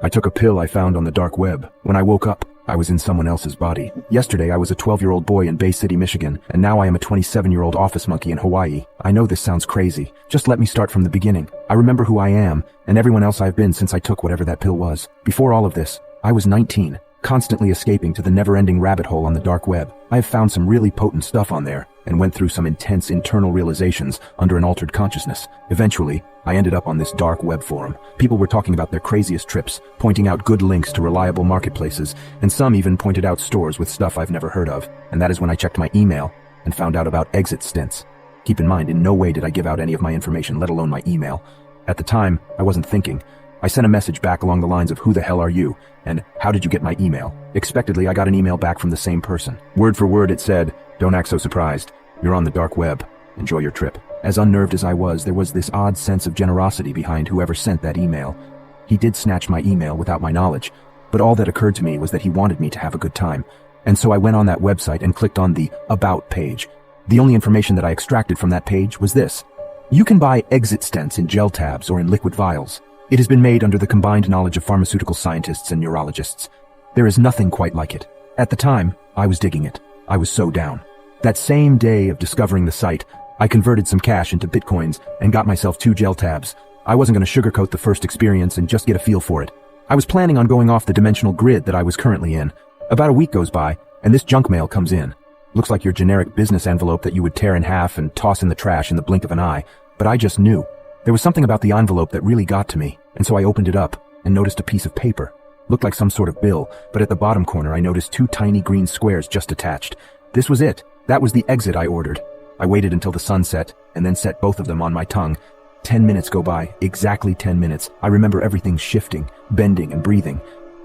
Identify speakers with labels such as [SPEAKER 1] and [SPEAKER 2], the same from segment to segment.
[SPEAKER 1] I took a pill I found on the dark web. When I woke up, I was in someone else's body. Yesterday, I was a 12-year-old boy in Bay City, Michigan, and now I am a 27-year-old office monkey in Hawaii. I know this sounds crazy. Just let me start from the beginning. I remember who I am, and everyone else I've been since I took whatever that pill was. Before all of this, I was 19, constantly escaping to the never-ending rabbit hole on the dark web. I have found some really potent stuff on there, and went through some intense internal realizations under an altered consciousness. Eventually, I ended up on this dark web forum. People were talking about their craziest trips, pointing out good links to reliable marketplaces, and some even pointed out stores with stuff I've never heard of. And that is when I checked my email and found out about exit stints. Keep in mind, in no way did I give out any of my information, let alone my email. At the time, I wasn't thinking. I sent a message back along the lines of "Who the hell are you?" and "How did you get my email?" Expectedly, I got an email back from the same person. Word for word, it said, "Don't act so surprised. You're on the dark web. Enjoy your trip." As unnerved as I was, there was this odd sense of generosity behind whoever sent that email. He did snatch my email without my knowledge, but all that occurred to me was that he wanted me to have a good time. And so I went on that website and clicked on the About page. The only information that I extracted from that page was this: you can buy exit stents in gel tabs or in liquid vials. It has been made under the combined knowledge of pharmaceutical scientists and neurologists. There is nothing quite like it. At the time, I was digging it. I was so down. That same day of discovering the site, I converted some cash into bitcoins and got myself 2 gel tabs. I wasn't going to sugarcoat the first experience and just get a feel for it. I was planning on going off the dimensional grid that I was currently in. About a week goes by, and this junk mail comes in. Looks like your generic business envelope that you would tear in half and toss in the trash in the blink of an eye, but I just knew. There was something about the envelope that really got to me, and so I opened it up and noticed a piece of paper. Looked like some sort of bill, but at the bottom corner I noticed 2 tiny green squares just attached. This was it. That was the exit I ordered. I waited until the sun set, and then set both of them on my tongue. 10 minutes go by, exactly 10 minutes. I remember everything shifting, bending, and breathing.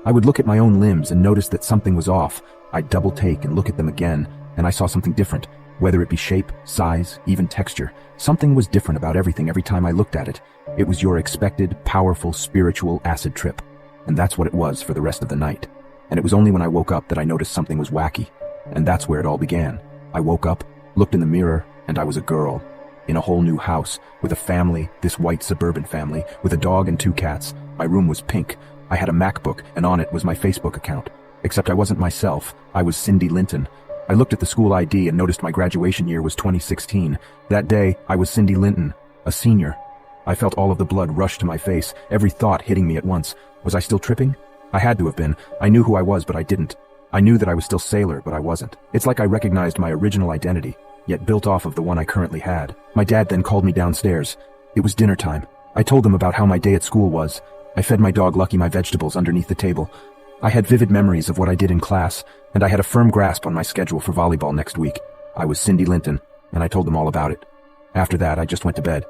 [SPEAKER 1] I would look at my own limbs and notice that something was off. I'd double take and look at them again, and I saw something different. Whether it be shape, size, even texture, something was different about everything every time I looked at it. It was your expected, powerful, spiritual acid trip. And that's what it was for the rest of the night. And it was only when I woke up that I noticed something was wacky. And that's where it all began. I woke up, looked in the mirror, and I was a girl. In a whole new house, with a family, this white suburban family, with a dog and 2 cats. My room was pink. I had a MacBook, and on it was my Facebook account. Except I wasn't myself. I was Cindy Linton. I looked at the school ID and noticed my graduation year was 2016. That day, I was Cindy Linton, a senior. I felt all of the blood rush to my face, every thought hitting me at once. Was I still tripping? I had to have been. I knew who I was, but I didn't. I knew that I was still Sailor, but I wasn't. It's like I recognized my original identity, yet built off of the one I currently had. My dad then called me downstairs. It was dinner time. I told him about how my day at school was. I fed my dog Lucky my vegetables underneath the table. I had vivid memories of what I did in class, and I had a firm grasp on my schedule for volleyball next week. I was Cindy Linton, and I told them all about it. After that, I just went to bed.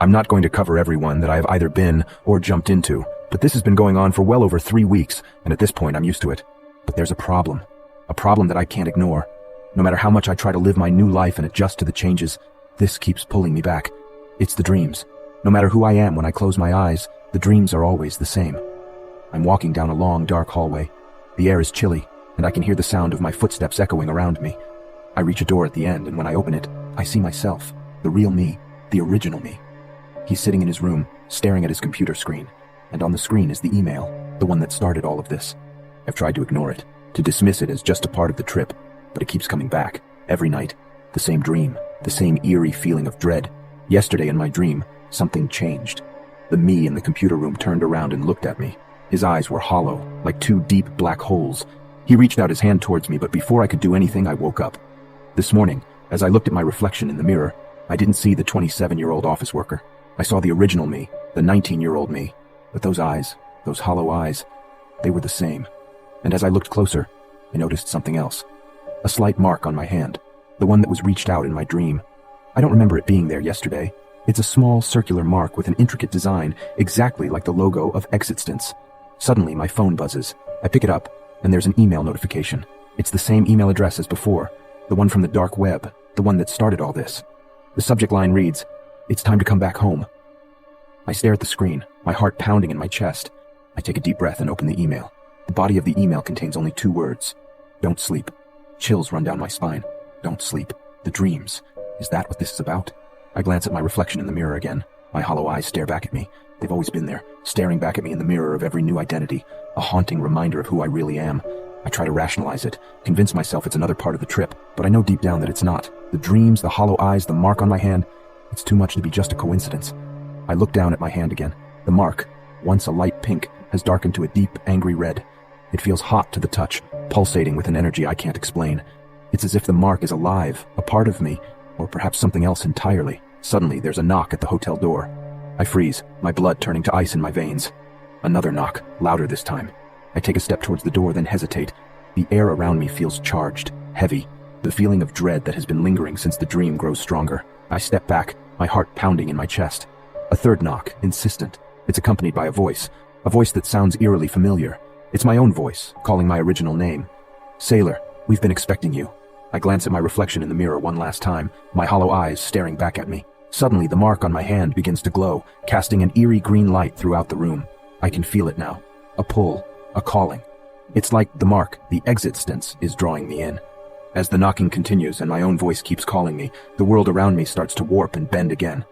[SPEAKER 1] I'm not going to cover everyone that I have either been or jumped into, but this has been going on for well over 3 weeks, and at this point I'm used to it. But there's a problem that I can't ignore. No matter how much I try to live my new life and adjust to the changes, this keeps pulling me back. It's the dreams. No matter who I am when I close my eyes, the dreams are always the same. I'm walking down a long, dark hallway. The air is chilly, and I can hear the sound of my footsteps echoing around me. I reach a door at the end, and when I open it, I see myself, the real me, the original me. He's sitting in his room, staring at his computer screen, and on the screen is the email, the one that started all of this. I've tried to ignore it, to dismiss it as just a part of the trip, but it keeps coming back, every night. The same dream, the same eerie feeling of dread. Yesterday in my dream, something changed. The me in the computer room turned around and looked at me. His eyes were hollow, like 2 deep black holes. He reached out his hand towards me, but before I could do anything, I woke up. This morning, as I looked at my reflection in the mirror, I didn't see the 27-year-old office worker. I saw the original me, the 19-year-old me. But those eyes, those hollow eyes, they were the same. And as I looked closer, I noticed something else. A slight mark on my hand, the one that was reached out in my dream. I don't remember it being there yesterday. It's a small circular mark with an intricate design, exactly like the logo of Exit Stints. Suddenly, my phone buzzes. I pick it up, and there's an email notification. It's the same email address as before, the one from the dark web, the one that started all this. The subject line reads, "It's time to come back home." I stare at the screen, my heart pounding in my chest. I take a deep breath and open the email. The body of the email contains only 2 words. Don't sleep. Chills run down my spine. Don't sleep. The dreams. Is that what this is about? I glance at my reflection in the mirror again. My hollow eyes stare back at me. They've always been there. staring back at me in the mirror of every new identity, a haunting reminder of who I really am. I try to rationalize it, convince myself it's another part of the trip, but I know deep down that it's not. The dreams, the hollow eyes, the mark on my hand, it's too much to be just a coincidence. I look down at my hand again. The mark, once a light pink, has darkened to a deep, angry red. It feels hot to the touch, pulsating with an energy I can't explain. It's as if the mark is alive, a part of me, or perhaps something else entirely. Suddenly, there's a knock at the hotel door. I freeze, my blood turning to ice in my veins. Another knock, louder this time. I take a step towards the door, then hesitate. The air around me feels charged, heavy. The feeling of dread that has been lingering since the dream grows stronger. I step back, my heart pounding in my chest. A third knock, insistent. It's accompanied by a voice that sounds eerily familiar. It's my own voice, calling my original name. Sailor, we've been expecting you. I glance at my reflection in the mirror one last time, my hollow eyes staring back at me. Suddenly, the mark on my hand begins to glow, casting an eerie green light throughout the room. I can feel it now. A pull. A calling. It's like the mark, the exit stance, is drawing me in. As the knocking continues and my own voice keeps calling me, the world around me starts to warp and bend again.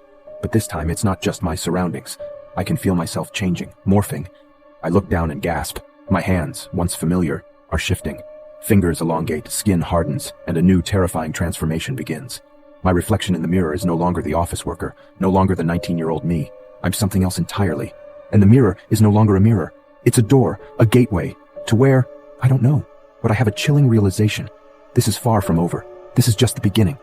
[SPEAKER 1] But this time it's not just my surroundings. I can feel myself changing, morphing. I look down and gasp. My hands, once familiar, are shifting. Fingers elongate, skin hardens, and a new terrifying transformation begins. My reflection in the mirror is no longer the office worker, no longer the 19-year-old me. I'm something else entirely. And the mirror is no longer a mirror. It's a door, a gateway, to where, I don't know, but I have a chilling realization. This is far from over. This is just the beginning.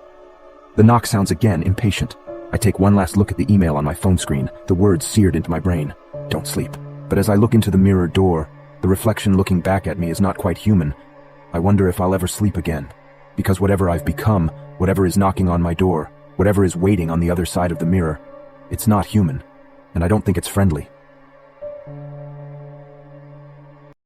[SPEAKER 1] The knock sounds again, impatient. I take one last look at the email on my phone screen, the words seared into my brain. Don't sleep. But as I look into the mirror door, the reflection looking back at me is not quite human. I wonder if I'll ever sleep again. Because whatever I've become, whatever is knocking on my door, whatever is waiting on the other side of the mirror, it's not human. And I don't think it's friendly.